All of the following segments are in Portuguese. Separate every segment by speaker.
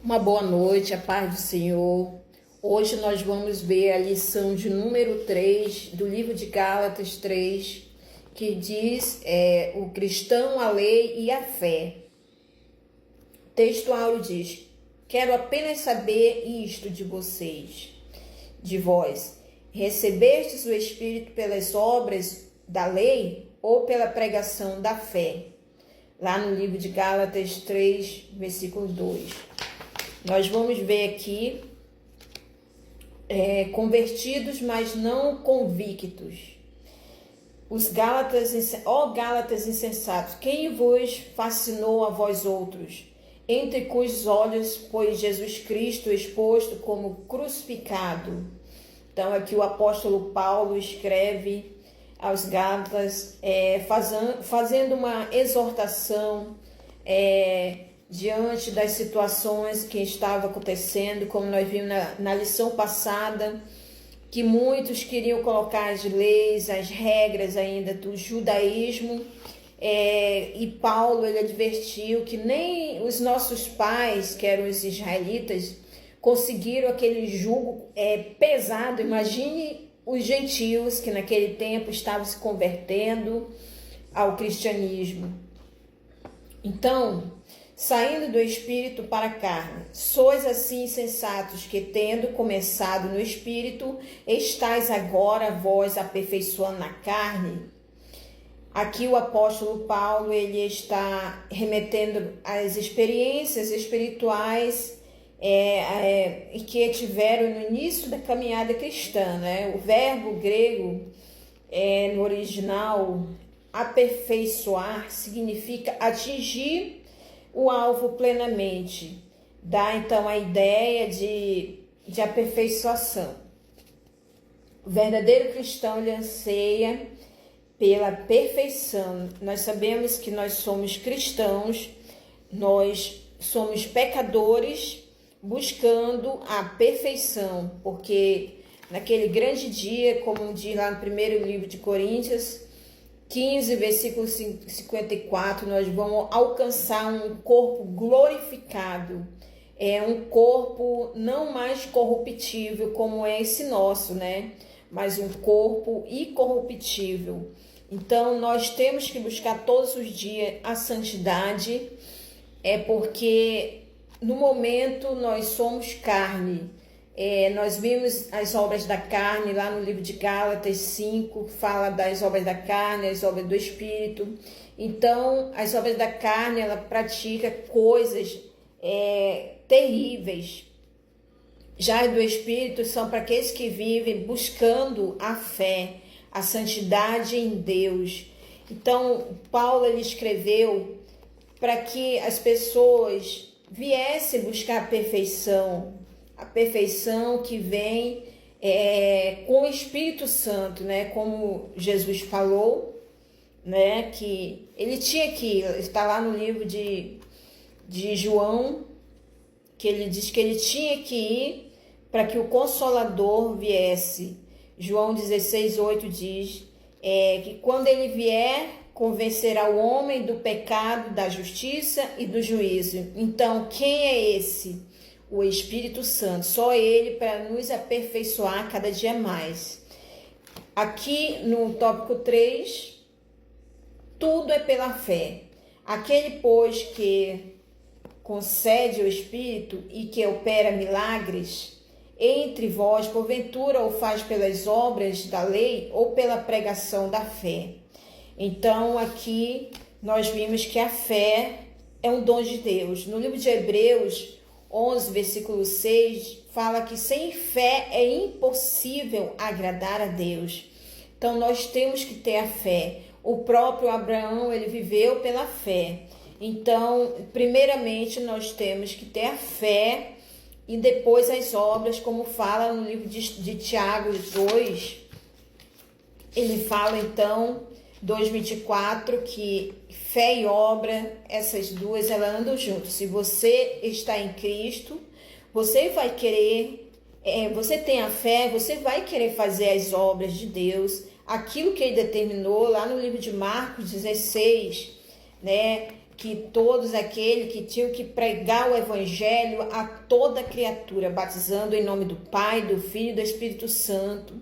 Speaker 1: Uma boa noite, a paz do Senhor. Hoje nós vamos ver a lição de número 3 do livro de Gálatas 3, que diz o cristão, a lei e a fé. O texto áureo diz: quero apenas saber isto de vocês, de vós. Recebestes o Espírito pelas obras da lei ou pela pregação da fé? Lá no livro de Gálatas 3, versículo 2. Nós vamos ver aqui, convertidos, mas não convictos. Os Gálatas, ó Gálatas insensatos, quem vos fascinou a vós outros? Entre cujos olhos foi Jesus Cristo exposto como crucificado. Então aqui o apóstolo Paulo escreve aos Gálatas, fazendo uma exortação, diante das situações que estavam acontecendo, como nós vimos na lição passada, que muitos queriam colocar as leis, as regras ainda do judaísmo, e Paulo ele advertiu que nem os nossos pais, que eram os israelitas, conseguiram aquele jugo pesado. Imagine os gentios que naquele tempo estavam se convertendo ao cristianismo. Então, saindo do espírito para a carne, sois assim insensatos que, tendo começado no espírito, estáis agora vós aperfeiçoando na carne? Aqui o apóstolo Paulo ele está remetendo às experiências espirituais que tiveram no início da caminhada cristã, né? O verbo grego no original, aperfeiçoar, significa atingir o alvo plenamente. Dá então a ideia de aperfeiçoação. O verdadeiro cristão ele anseia pela perfeição. Nós sabemos que nós somos cristãos, nós somos pecadores buscando a perfeição, porque naquele grande dia, como diz lá no primeiro livro de Coríntios 15, versículo 54, nós vamos alcançar um corpo glorificado, um corpo não mais corruptível como é esse nosso, né? Mas um corpo incorruptível. Então nós temos que buscar todos os dias a santidade, porque no momento nós somos carne. Nós vimos as obras da carne lá no livro de Gálatas 5, fala das obras da carne, as obras do Espírito. Então, as obras da carne, ela pratica coisas terríveis. Já as do Espírito são para aqueles que vivem buscando a fé, a santidade em Deus. Então, Paulo ele escreveu para que as pessoas viessem buscar a perfeição que vem com o Espírito Santo, né? Como Jesus falou, né? Que ele tinha que ir, está lá no livro de João, que ele diz que ele tinha que ir para que o Consolador viesse. João 16:8 diz que quando ele vier, convencerá o homem do pecado, da justiça e do juízo. Então, quem é esse? O Espírito Santo, só ele para nos aperfeiçoar cada dia mais. Aqui no tópico 3, tudo é pela fé. Aquele, pois, que concede o Espírito e que opera milagres entre vós, porventura o faz pelas obras da lei ou pela pregação da fé. Então aqui nós vimos que a fé é um dom de Deus. No livro de Hebreus 11, versículo 6, fala que sem fé é impossível agradar a Deus. Então nós temos que ter a fé. O próprio Abraão, ele viveu pela fé. Então, primeiramente, nós temos que ter a fé e depois as obras, como fala no livro de Tiago 2. Ele fala, então, 2:24, que fé e obra, essas duas, elas andam juntas. Se você está em Cristo, você vai querer, você tem a fé, você vai querer fazer as obras de Deus, aquilo que ele determinou lá no livro de Marcos 16, né? que todos aqueles que tinham que pregar o evangelho a toda criatura, batizando em nome do Pai, do Filho e do Espírito Santo.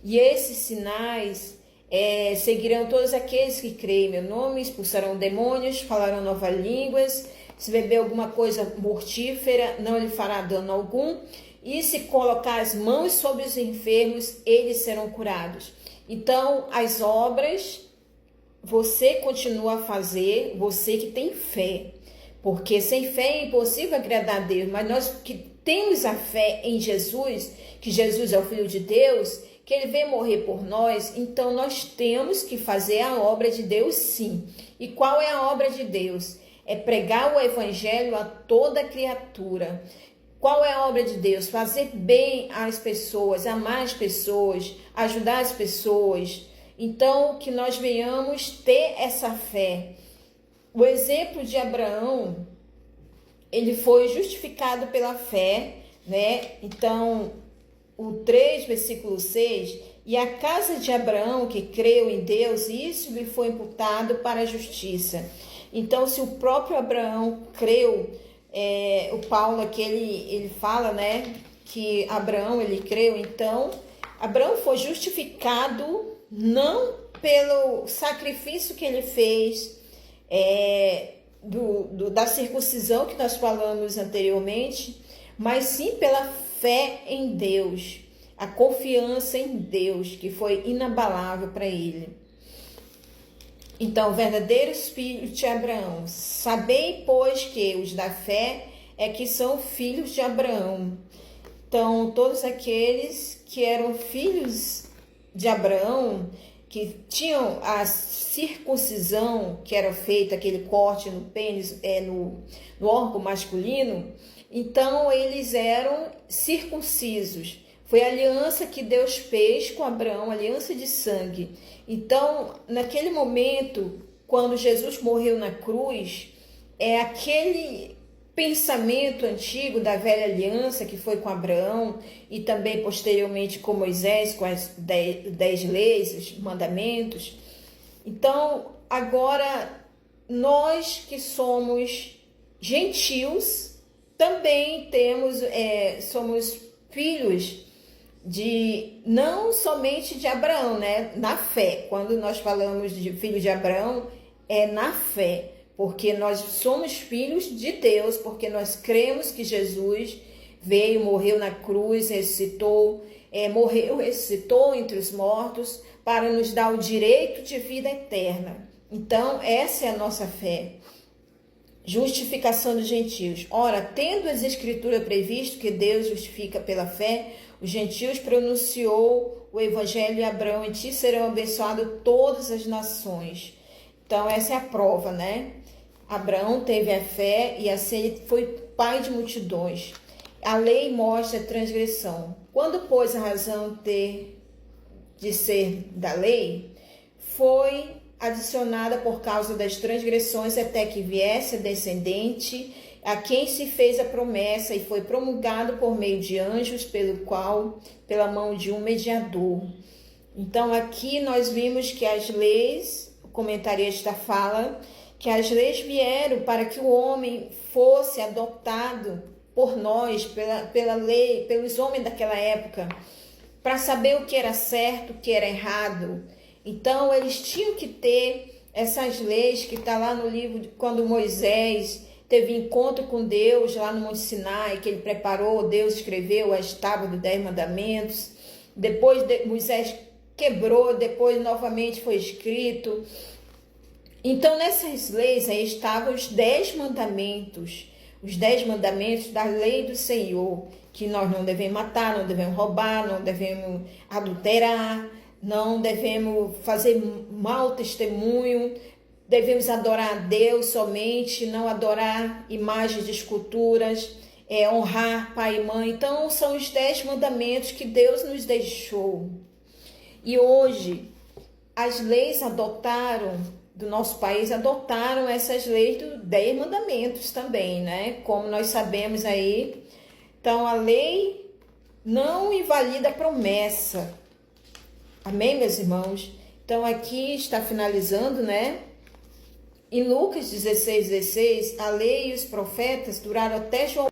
Speaker 1: E esses sinais seguirão todos aqueles que creem em meu nome, expulsarão demônios, falarão novas línguas, se beber alguma coisa mortífera, não lhe fará dano algum, e se colocar as mãos sobre os enfermos, eles serão curados. Então, as obras você continua a fazer, você que tem fé, porque sem fé é impossível agradar a Deus, mas nós que temos a fé em Jesus, que Jesus é o Filho de Deus, que ele veio morrer por nós, então nós temos que fazer a obra de Deus sim. E qual é a obra de Deus? É pregar o evangelho a toda criatura. Qual é a obra de Deus? Fazer bem às pessoas, amar as pessoas, ajudar as pessoas. Então, que nós venhamos ter essa fé. O exemplo de Abraão, ele foi justificado pela fé, né? Então, o 3, versículo 6, e a casa de Abraão que creu em Deus, isso lhe foi imputado para a justiça. Então, se o próprio Abraão creu, o Paulo aqui, ele fala, né, que Abraão, ele creu, então, Abraão foi justificado não pelo sacrifício que ele fez, da circuncisão que nós falamos anteriormente, mas sim pela fé em Deus, a confiança em Deus, que foi inabalável para ele. Então, verdadeiros filhos de Abraão, sabei, pois, que os da fé é que são filhos de Abraão. Então, todos aqueles que eram filhos de Abraão, que tinham a circuncisão, que era feita, aquele corte no pênis, no órgão masculino, então eles eram circuncisos. Foi a aliança que Deus fez com Abraão, aliança de sangue. Então, naquele momento, quando Jesus morreu na cruz, aquele pensamento antigo da velha aliança que foi com Abraão e também posteriormente com Moisés, com as 10 leis, os mandamentos. Então, agora, nós que somos gentios, também somos filhos não somente de Abraão, né? Na fé. Quando nós falamos de filho de Abraão, é na fé. Porque nós somos filhos de Deus, porque nós cremos que Jesus veio, morreu na cruz, ressuscitou, ressuscitou entre os mortos para nos dar o direito de vida eterna. Então, essa é a nossa fé. Justificação dos gentios. Ora, tendo as escrituras previsto que Deus justifica pela fé, os gentios pronunciou o evangelho de Abraão, em ti serão abençoadas todas as nações. Então, essa é a prova, né? Abraão teve a fé e assim ele foi pai de multidões. A lei mostra a transgressão. Quando, pois, a razão de ser da lei foi adicionada por causa das transgressões até que viesse a descendente a quem se fez a promessa e foi promulgado por meio de anjos, pela mão de um mediador. Então, aqui nós vimos que as leis, o comentarista fala que as leis vieram para que o homem fosse adotado por nós, pela lei, pelos homens daquela época, para saber o que era certo, o que era errado. Então, eles tinham que ter essas leis que está lá no livro, quando Moisés teve encontro com Deus lá no Monte Sinai, que ele preparou, Deus escreveu as tábuas dos 10 mandamentos. Depois Moisés quebrou, depois novamente foi escrito. Então, nessas leis aí estavam os 10 mandamentos da lei do Senhor, que nós não devemos matar, não devemos roubar, não devemos adulterar, não devemos fazer mau testemunho, devemos adorar a Deus somente, não adorar imagens de esculturas, honrar pai e mãe. Então, são os 10 mandamentos que Deus nos deixou. E hoje, as leis do nosso país adotaram essas leis dos 10 mandamentos também, né? Como nós sabemos aí. Então, a lei não invalida a promessa. Amém, meus irmãos? Então, aqui está finalizando, né? Em Lucas 16:16, a lei e os profetas duraram até João